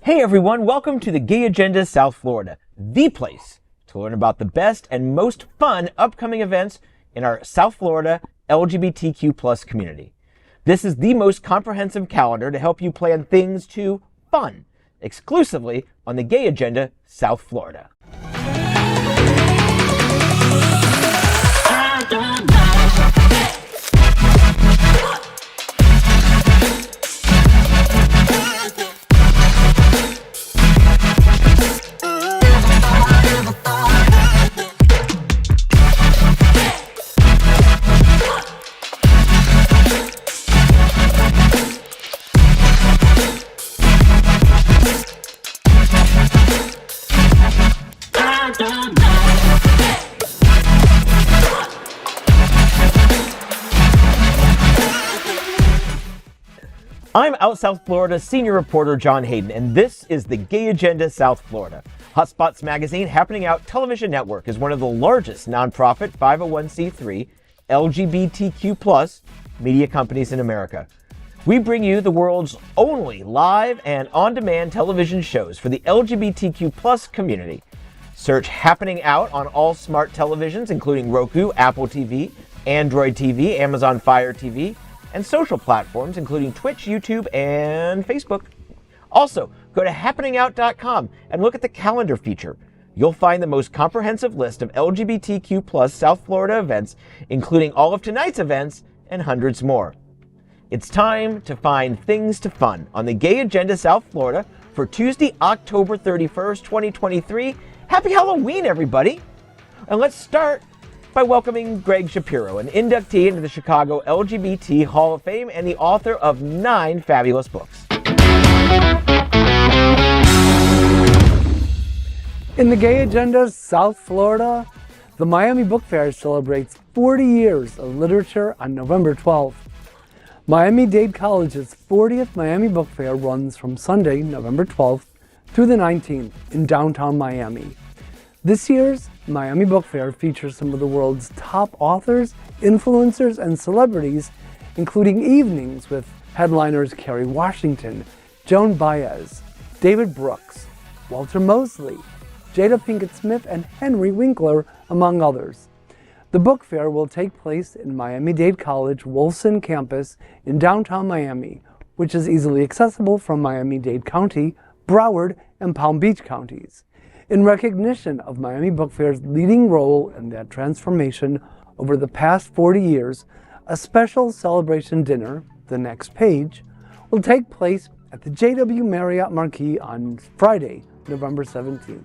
Hey everyone, welcome to the Gay Agenda South Florida, the place to learn about the best and most fun upcoming events in our South Florida LGBTQ+ community. This is the most comprehensive calendar to help you plan things to fun, exclusively on the Gay Agenda South Florida. I'm Out South Florida senior reporter John Hayden, and this is the Gay Agenda South Florida. Hotspots Magazine Happening Out Television Network is one of the largest nonprofit 501c3 LGBTQ+ media companies in America. We bring you the world's only live and on-demand television shows for the LGBTQ+ community. Search Happening Out on all smart televisions, including Roku, Apple TV, Android TV, Amazon Fire TV, and social platforms, including Twitch, YouTube, and Facebook. Also, go to happeningout.com and look at the calendar feature. You'll find the most comprehensive list of LGBTQ+ South Florida events, including all of tonight's events and hundreds more. It's time to find things to fun on the Gay Agenda South Florida for Tuesday, October 31st, 2023. Happy Halloween, everybody! And let's start by welcoming Greg Shapiro, an inductee into the Chicago LGBT Hall of Fame and the author of 9 fabulous books. In the Gay Agenda South Florida, the Miami Book Fair celebrates 40 years of literature on November 12th. Miami-Dade College's 40th Miami Book Fair runs from Sunday, November 12th through the 19th in downtown Miami. This year's Miami Book Fair features some of the world's top authors, influencers, and celebrities, including evenings with headliners Kerry Washington, Joan Baez, David Brooks, Walter Mosley, Jada Pinkett Smith, and Henry Winkler, among others. The book fair will take place in Miami-Dade College Wolfson campus in downtown Miami, which is easily accessible from Miami-Dade County, Broward, and Palm Beach counties. In recognition of Miami Book Fair's leading role in that transformation over the past 40 years, a special celebration dinner, The Next Page, will take place at the JW Marriott Marquis on Friday, November 17th.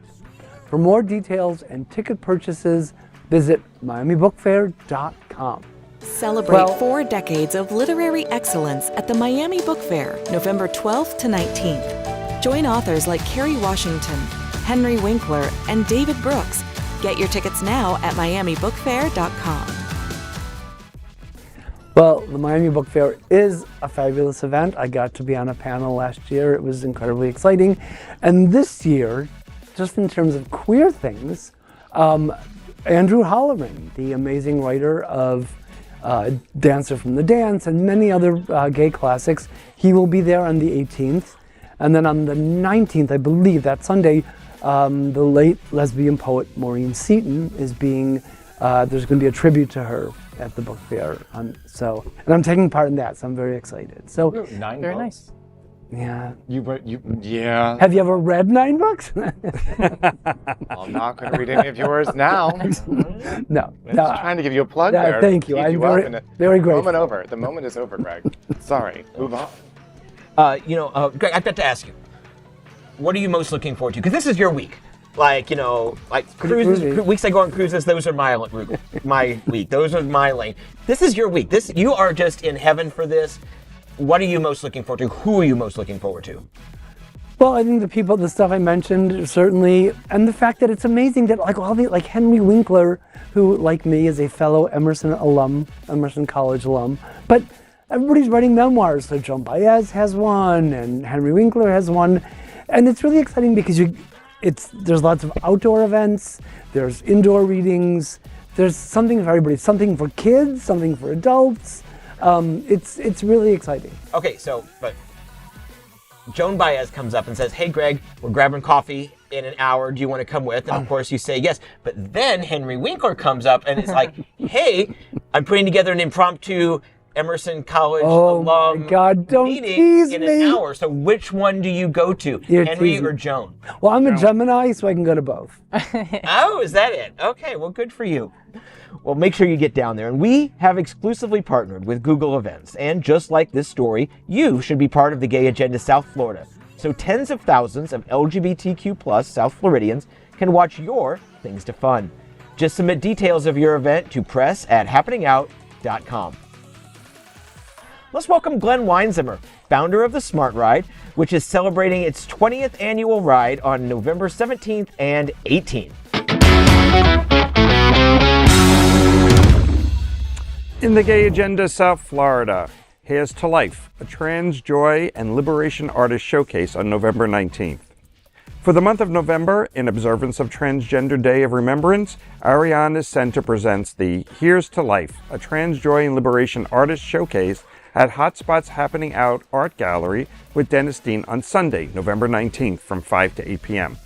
For more details and ticket purchases, visit miamibookfair.com. Celebrate 4 decades of literary excellence at the Miami Book Fair, November 12th to 19th. Join authors like Kerry Washington, Henry Winkler, and David Brooks. Get your tickets now at miamibookfair.com. Well, the Miami Book Fair is a fabulous event. I got to be on a panel last year. It was incredibly exciting. And this year, just in terms of queer things, Andrew Holleran, the amazing writer of Dancer from the Dance and many other gay classics, he will be there on the 18th. And then on the 19th, I believe, that Sunday, the late lesbian poet Maureen Seaton is being, there's going to be a tribute to her at the book fair. And I'm taking part in that, so I'm very excited. So 9 Very books. nice. Yeah. Yeah. Have you ever read 9 books? I'm not going to read any of yours now. No. I'm just trying to give you a plug Yeah, there. thank you. Keep I'm you very, up and very The grateful. moment over. The moment is over, Greg. Sorry. Move on. Greg, I've got to ask you, what are you most looking forward to? Because this is your week. Like cruises, groovy. weeks I go on cruises, those are my week. Those are my lane. This is your week. You are just in heaven for this. What are you most looking forward to? Who are you most looking forward to? Well, I think the stuff I mentioned, certainly, and the fact that it's amazing that like Henry Winkler, who like me is a fellow Emerson College alum, but everybody's writing memoirs. So Joan Baez has one, and Henry Winkler has one, and it's really exciting because there's lots of outdoor events, there's indoor readings, there's something for everybody, something for kids, something for adults. It's really exciting. Okay, so but Joan Baez comes up and says, hey, Greg, we're grabbing coffee in an hour. Do you want to come with? And of course you say yes. But then Henry Winkler comes up and it's like, hey, I'm putting together an impromptu Emerson College alum my God, don't meeting tease in me. an hour. So which one do you go to, Henry or Joan? Well, I'm a Gemini, so I can go to both. Oh, is that it? Okay, well, good for you. Well, make sure you get down there. And we have exclusively partnered with Google Events. And just like this story, you should be part of the Gay Agenda South Florida. So tens of thousands of LGBTQ+ South Floridians can watch your Things to Fun. Just submit details of your event to press@happeningout.com. Let's welcome Glenn Weinzimmer, founder of the Smart Ride, which is celebrating its 20th annual ride on November 17th and 18th. In the Gay Agenda South Florida, here's to Life, a trans joy and liberation artist showcase on November 19th. For the month of November, in observance of Transgender Day of Remembrance, Ariana Center presents the Here's to Life, a trans joy and liberation artist showcase at Hotspot's Happening Out Art Gallery with Dennis Dean on Sunday, November 19th from 5 to 8 p.m.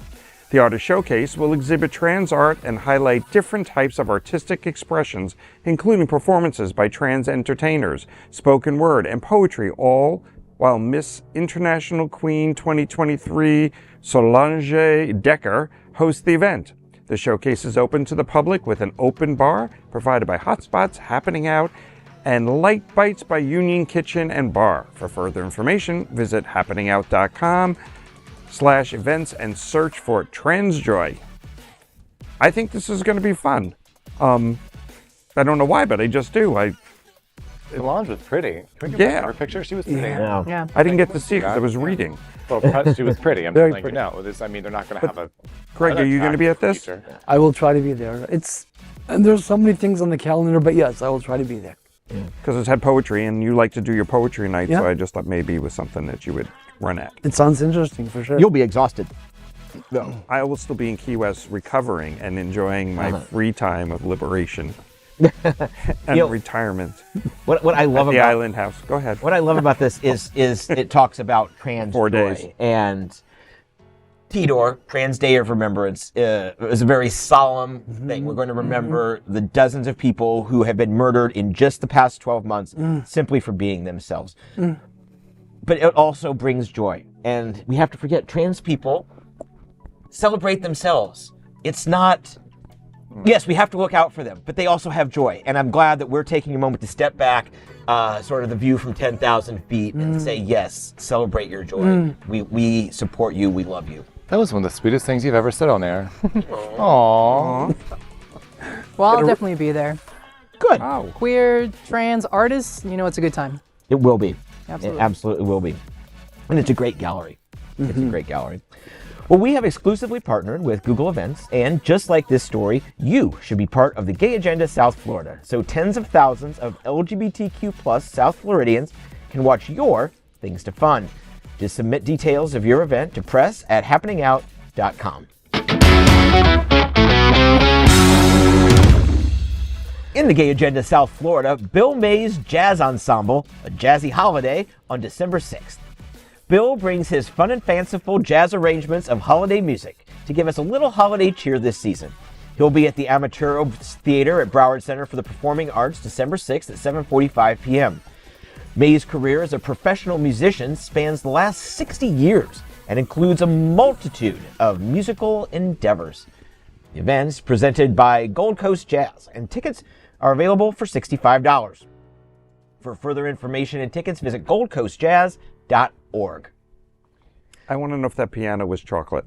The Artist Showcase will exhibit trans art and highlight different types of artistic expressions, including performances by trans entertainers, spoken word, and poetry, all while Miss International Queen 2023 Solange Decker hosts the event. The showcase is open to the public with an open bar provided by Hotspot's Happening Out and Light Bites by Union Kitchen and Bar. For further information, visit happeningout.com/events and search for Transjoy. I think this is going to be fun. I don't know why, but I just do. Solange was pretty. Can we Yeah. her picture? She was pretty. Yeah. I didn't get to see it because I was reading. Well, she was pretty. I'm Very just like, no, this, I mean, they're not going to have a. Greg, are you going to be at this? feature. I will try to be there. And there's so many things on the calendar, but yes, I will try to be there. Because it's had poetry, and you like to do your poetry night, Yeah. so I just thought maybe it was something that you would run at. It sounds interesting for sure. You'll be exhausted. I will still be in Key West recovering and enjoying my free time of liberation and retirement What I love at the about Island House. Go ahead. what I love about this is it talks about trans 4 joy. days. And TDOR, Trans Day of Remembrance, is a very solemn thing. We're going to remember the dozens of people who have been murdered in just the past 12 months simply for being themselves. But it also brings joy. And we have to forget, trans people celebrate themselves. It's not... Yes, we have to look out for them, but they also have joy. And I'm glad that we're taking a moment to step back, sort of the view from 10,000 feet and say, yes, celebrate your joy. We support you. We love you. That was one of the sweetest things you've ever said on air. Aww. Well, I'll definitely be there. Good. Oh. Queer, trans artists, it's a good time. It will be. Absolutely. It absolutely will be. And it's a great gallery. It's a great gallery. Well, we have exclusively partnered with Google Events, and just like this story, you should be part of the Gay Agenda South Florida. So tens of thousands of LGBTQ+ South Floridians can watch your Things to Fun. Just submit details of your event to press@happeningout.com. In the Gay Agenda South Florida, Bill Mays Jazz Ensemble, a jazzy holiday on December 6th. Bill brings his fun and fanciful jazz arrangements of holiday music to give us a little holiday cheer this season. He'll be at the Amaturo Theater at Broward Center for the Performing Arts December 6th at 7:45 p.m. May's career as a professional musician spans the last 60 years and includes a multitude of musical endeavors. The event is presented by Gold Coast Jazz, and tickets are available for $65. For further information and tickets, visit goldcoastjazz.org. I want to know if that piano was chocolate.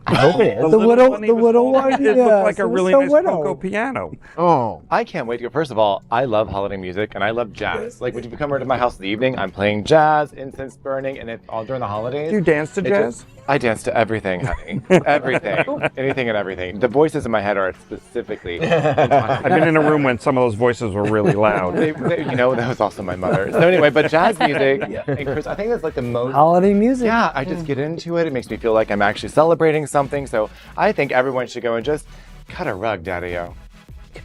I hope it is. The widow one, It looked yes, like a it was really so nice widow. Coco piano. Oh, I can't wait to go. First of all, I love holiday music and I love jazz. Like when you come over to my house in the evening, I'm playing jazz, incense burning, and all during the holidays. Do you dance to it jazz? I dance to everything, honey. Everything. Anything and everything. The voices in my head are specifically. I've been in a room when some of those voices were really loud. that was also my mother. So anyway, but jazz music, and Chris, I think that's like the most. Holiday music. Yeah, I just get into it. It makes me feel like I'm actually celebrating something. So I think everyone should go and just cut a rug, Daddy-O.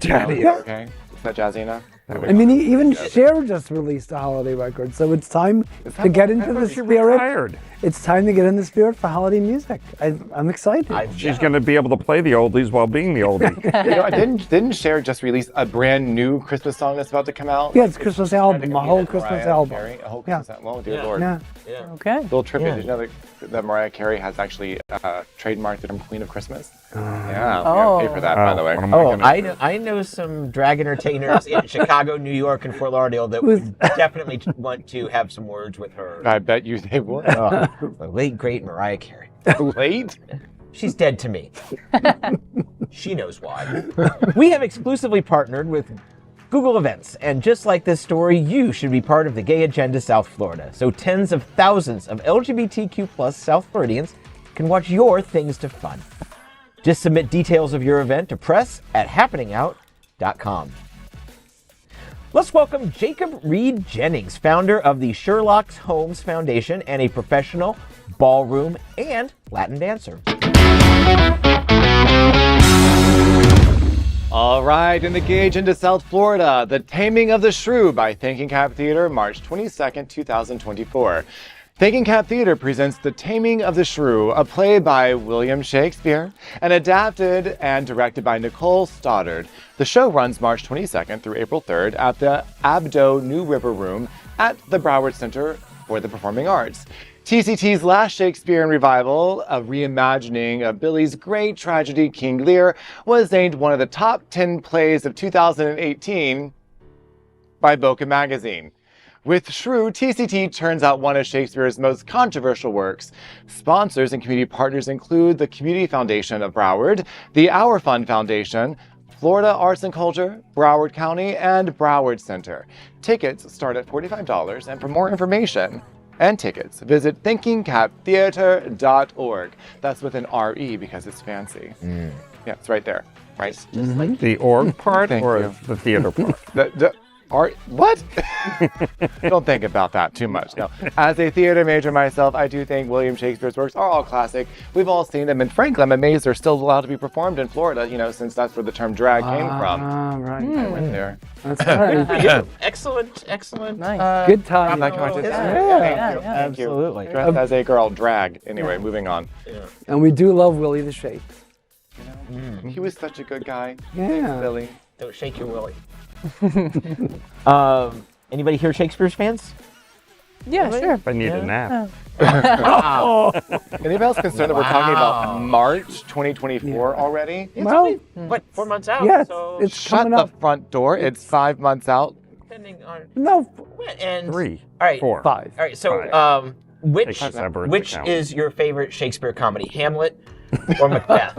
Daddy-O. Okay? Is that jazzy enough? I mean, even Cher just released a holiday record, so it's time to get into the spirit. Retired. It's time to get in the spirit for holiday music. I'm excited. She's going to be able to play the oldies while being the oldie. Didn't Cher just release a brand new Christmas song that's about to come out? Yeah, it's Christmas album, a whole Christmas album. A whole Christmas album. Oh, dear Lord. Yeah. Okay. Little trivia. Did you know that Mariah Carey has actually trademarked the term Queen of Christmas? Yeah, we gotta pay for that, by the way. I know some drag entertainers in Chicago, New York, and Fort Lauderdale that would definitely want to have some words with her. I bet you they would. The late, great Mariah Carey. Late? She's dead to me. She knows why. We have exclusively partnered with Google Events, and just like this story, you should be part of the Gay Agenda South Florida. So tens of thousands of LGBTQ+ South Floridians can watch your Things to Fun. Just submit details of your event to press@happeningout.com. Let's welcome Jacob Reed Jennings, founder of the Sherlock Holmes Foundation and a professional ballroom and Latin dancer. All right, in the Gay Agenda South Florida, The Taming of the Shrew by Thinking Cap Theater, March 22nd, 2024. Thinking Cap Theater presents The Taming of the Shrew, a play by William Shakespeare, and adapted and directed by Nicole Stoddard. The show runs March 22nd through April 3rd at the Abdo New River Room at the Broward Center for the Performing Arts. TCT's last Shakespearean revival, a reimagining of Billy's great tragedy King Lear, was named one of the top 10 plays of 2018 by Boca Magazine. With Shrew, TCT turns out one of Shakespeare's most controversial works. Sponsors and community partners include the Community Foundation of Broward, the Our Fund Foundation, Florida Arts and Culture, Broward County, and Broward Center. Tickets start at $45, and for more information and tickets, visit thinkingcaptheater.org. That's with an R-E because it's fancy. Yeah, it's right there, right? Just like The org part Thank or you. the theater part? What? Don't think about that too much. No. As a theater major myself, I do think William Shakespeare's works are all classic. We've all seen them, and frankly, I'm amazed they're still allowed to be performed in Florida, since that's where the term drag came from. Right. I went there. That's right. excellent. Nice. Good time. Thank you. Absolutely. Dressed as a girl, drag. Anyway, moving on. And we do love Willie the Shakes. He was such a good guy. Yeah. Billy. Don't shake your willy. Anybody here Shakespeare's fans? Yeah, sure. If I need a nap. Anybody else concerned that we're talking about March 2024 already? It's Well, only, 4 months out? Yes, So it's Shut coming the up. front door. It's 5 months out. depending on No, and 3, All right. 4. 5. All right. So, Five. which Take December into account. is your favorite Shakespeare comedy, Hamlet or Macbeth?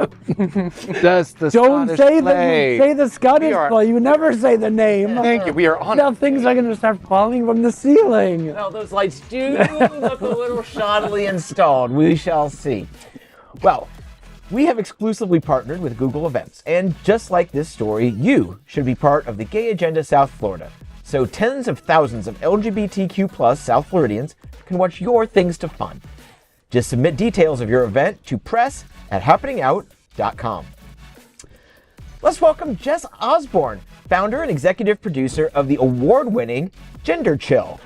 Does the Don't Scottish say play. the Scottish We are- play. You never say the name. Thank you. We are on. Now things are going to start falling from the ceiling. Well, those lights do look a little shoddily installed. We shall see. Well, we have exclusively partnered with Google Events, and just like this story, you should be part of the Gay Agenda South Florida. So tens of thousands of LGBTQ+ South Floridians can watch your Things to Fun. Just submit details of your event to press@happeningout.com. Let's welcome Jess Osborne, founder and executive producer of the award-winning Gender Chill.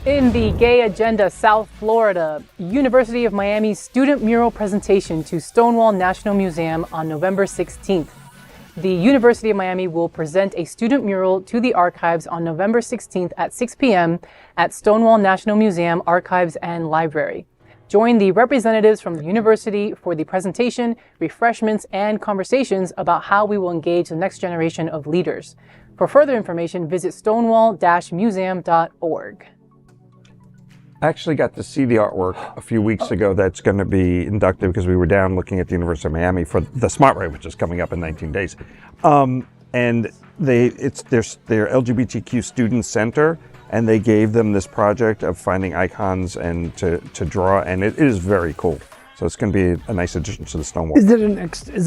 In the Gay Agenda South Florida, University of Miami's student mural presentation to Stonewall National Museum on November 16th. The University of Miami will present a student mural to the archives on November 16th at 6 p.m. at Stonewall National Museum Archives and Library. Join the representatives from the university for the presentation, refreshments, and conversations about how we will engage the next generation of leaders. For further information, visit stonewall-museum.org. I actually got to see the artwork a few weeks ago that's going to be inducted because we were down looking at the University of Miami for the Smart Ride, which is coming up in 19 days. And it's their LGBTQ student center, and they gave them this project of finding icons and to draw, and it is very cool. So it's going to be a nice addition to the Stonewall. Is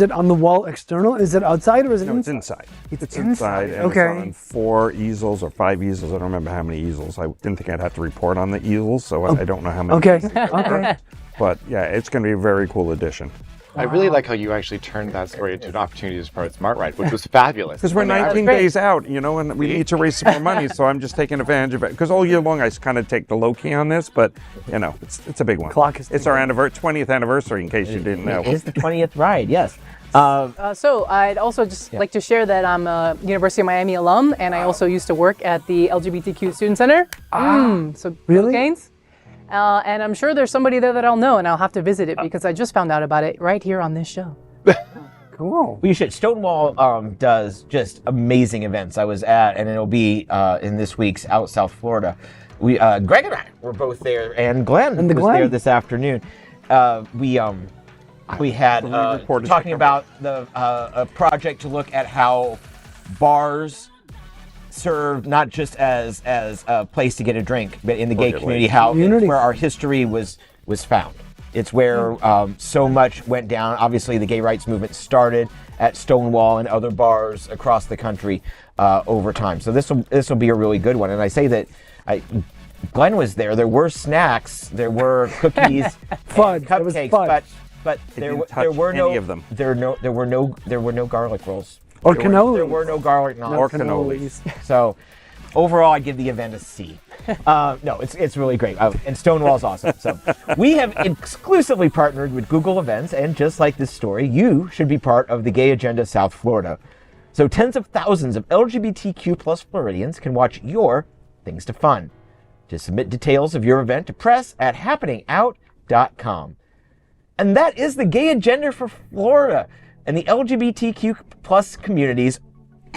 it on the wall external? Is it outside or is it No, it's inside? inside. It's inside, and okay. it's on 4 easels or 5 easels. I don't remember how many easels. I didn't think I'd have to report on the easels, so I don't know how many. Okay. Okay. But yeah, it's going to be a very cool addition. I really like how you actually turned that story into an opportunity as part of Smart Ride, which was fabulous. Because we're 19 great. days out, you know, and we need to raise some more money, so I'm just taking advantage of it. Because all year long I kind of take the low key on this, but, you know, it's a big one. Clock is It's our 20th anniversary, in case you didn't know. It is the 20th ride, yes. So I'd also just like to share that I'm a University of Miami alum, and I also used to work at the LGBTQ Student Center. So Really? Gaines. And I'm sure there's somebody there that I'll know, and I'll have to visit it because I just found out about it right here on this show. Cool. We should. Stonewall does just amazing events. I was at, and it'll be in this week's Out South Florida. We, Greg and I were both there, and Glenn was there this afternoon. We had reporters talking about a project to look at how bars serve not just as a place to get a drink, but in the gay community, how it's where our history was found. It's where so much went down. Obviously, the gay rights movement started at Stonewall and other bars across the country over time. So this will be a really good one. And I say that Glenn was there. There were snacks. There were cookies, Fudge. It was cupcakes, fudge. but there didn't were touch no any of them. there were no garlic rolls. Or There cannolis. were no garlic knots. Or cannolis. So overall, I give the event a C. No, it's really great. And Stonewall's awesome. So we have exclusively partnered with Google Events, and just like this story, you should be part of the Gay Agenda South Florida. So tens of thousands of LGBTQ+ Floridians can watch your Things to Fun. To submit details of your event to press@happeningout.com. And that is the Gay Agenda for Florida and the LGBTQ+ community's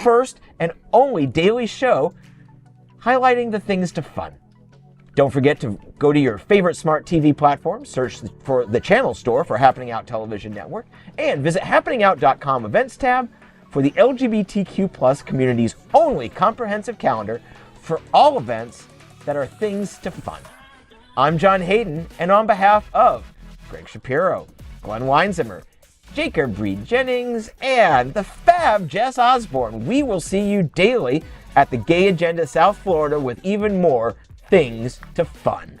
first and only daily show highlighting the things to fun. Don't forget to go to your favorite smart TV platform, search for the channel store for Happening Out Television Network, and visit happeningout.com events tab for the LGBTQ+ community's only comprehensive calendar for all events that are things to fun. I'm John Hayden, and on behalf of Greg Shapiro, Glenn Weinzimmer, Jacob Reed Jennings, and the fab Jess Osborne, we will see you daily at the Gay Agenda South Florida with even more things to fun.